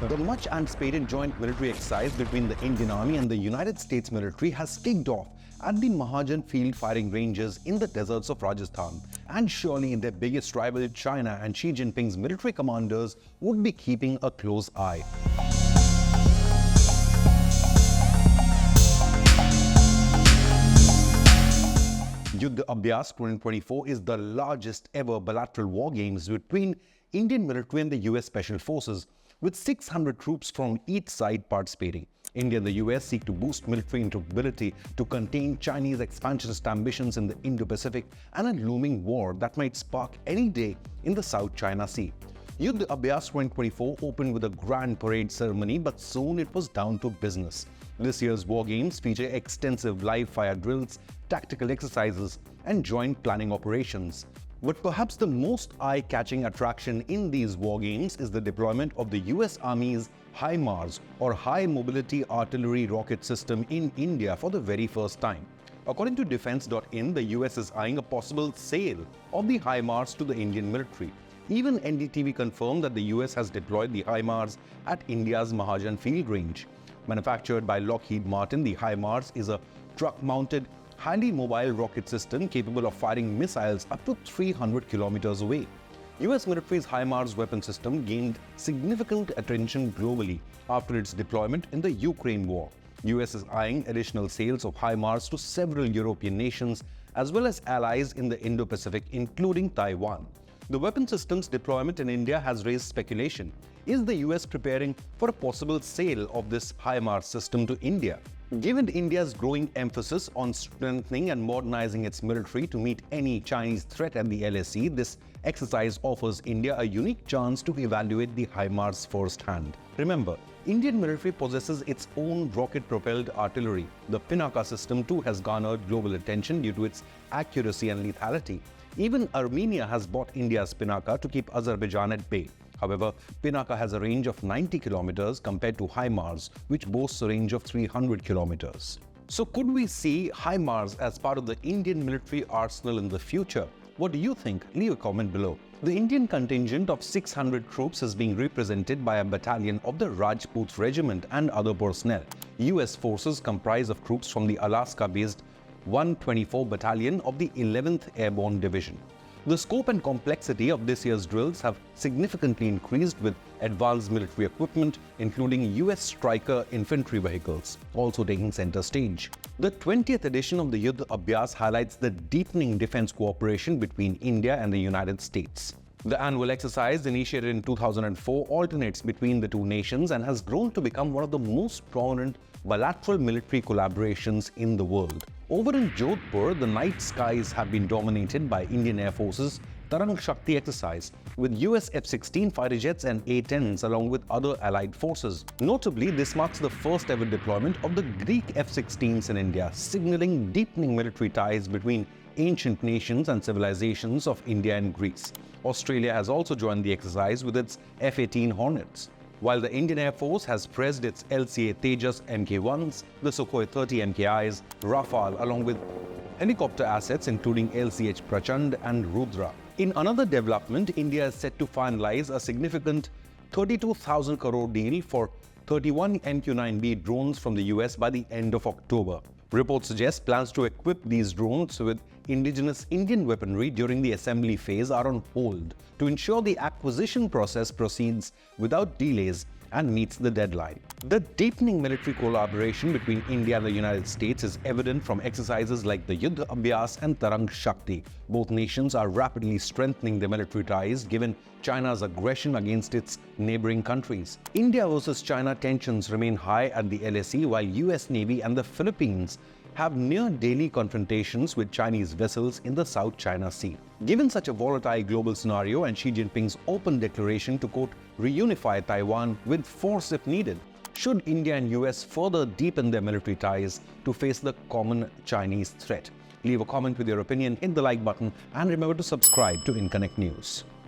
The much anticipated joint military exercise between the Indian Army and the United States military has kicked off at the Mahajan field firing ranges in the deserts of Rajasthan. And surely their biggest rival, China and Xi Jinping's military commanders, would be keeping a close eye. Yudh Abhyas 2024 is the largest ever bilateral war games between Indian military and the US Special Forces, with 600 troops from each side participating. India and the US seek to boost military interoperability to contain Chinese expansionist ambitions in the Indo-Pacific and a looming war that might spark any day in the South China Sea. Yudh Abhyas 2024 opened with a grand parade ceremony, but soon it was down to business. This year's war games feature extensive live-fire drills, tactical exercises, and joint planning operations. But perhaps the most eye-catching attraction in these war games is the deployment of the US Army's HIMARS, or High Mobility Artillery Rocket System, in India for the very first time. According to Defense.in, the US is eyeing a possible sale of the HIMARS to the Indian military. Even NDTV confirmed that the US has deployed the HIMARS at India's Mahajan field range. Manufactured by Lockheed Martin, the HIMARS is a truck-mounted, highly mobile rocket system capable of firing missiles up to 300 kilometers away. US military's HIMARS weapon system gained significant attention globally after its deployment in the Ukraine war. US is eyeing additional sales of HIMARS to several European nations as well as allies in the Indo-Pacific, including Taiwan. The weapon system's deployment in India has raised speculation. Is the US preparing for a possible sale of this HIMARS system to India? Given India's growing emphasis on strengthening and modernizing its military to meet any Chinese threat at the LAC, this exercise offers India a unique chance to evaluate the HIMARS firsthand. Remember, Indian military possesses its own rocket-propelled artillery. The Pinaka system too has garnered global attention due to its accuracy and lethality. Even Armenia has bought India's Pinaka to keep Azerbaijan at bay. However, Pinaka has a range of 90 kilometers compared to HIMARS, which boasts a range of 300 kilometers. So could we see HIMARS as part of the Indian military arsenal in the future? What do you think? Leave a comment below. The Indian contingent of 600 troops is being represented by a battalion of the Rajput Regiment and other personnel. US forces comprise of troops from the Alaska-based 124 Battalion of the 11th Airborne Division. The scope and complexity of this year's drills have significantly increased, with advanced military equipment, including US Stryker infantry vehicles, also taking center stage. The 20th edition of the Yudh Abhyas highlights the deepening defense cooperation between India and the United States. The annual exercise, initiated in 2004, alternates between the two nations and has grown to become one of the most prominent bilateral military collaborations in the world. Over in Jodhpur, the night skies have been dominated by Indian Air Force's Tarang Shakti exercise, with US F-16 fighter jets and A-10s along with other allied forces. Notably, this marks the first ever deployment of the Greek F-16s in India, signaling deepening military ties between ancient nations and civilizations of India and Greece. Australia has also joined the exercise with its F-18 Hornets. While the Indian Air Force has praised its LCA Tejas Mk-1s, the Sukhoi 30 Mkis, Rafale, along with helicopter assets including LCH Prachand and Rudra. In another development, India is set to finalize a significant 32,000 crore deal for 31 MQ-9B drones from the US by the end of October. Reports suggest plans to equip these drones with indigenous Indian weaponry during the assembly phase are on hold to ensure the acquisition process proceeds without delays and meets the deadline. The deepening military collaboration between India and the United States is evident from exercises like the Yudh Abhyas and Tarang Shakti. Both nations are rapidly strengthening their military ties given China's aggression against its neighboring countries. India versus China tensions remain high at the LAC, while US Navy and the Philippines have near daily confrontations with Chinese vessels in the South China Sea. Given such a volatile global scenario and Xi Jinping's open declaration to, quote, reunify Taiwan with force if needed, should India and US further deepen their military ties to face the common Chinese threat? Leave a comment with your opinion, hit the like button, and remember to subscribe to Inconnect News.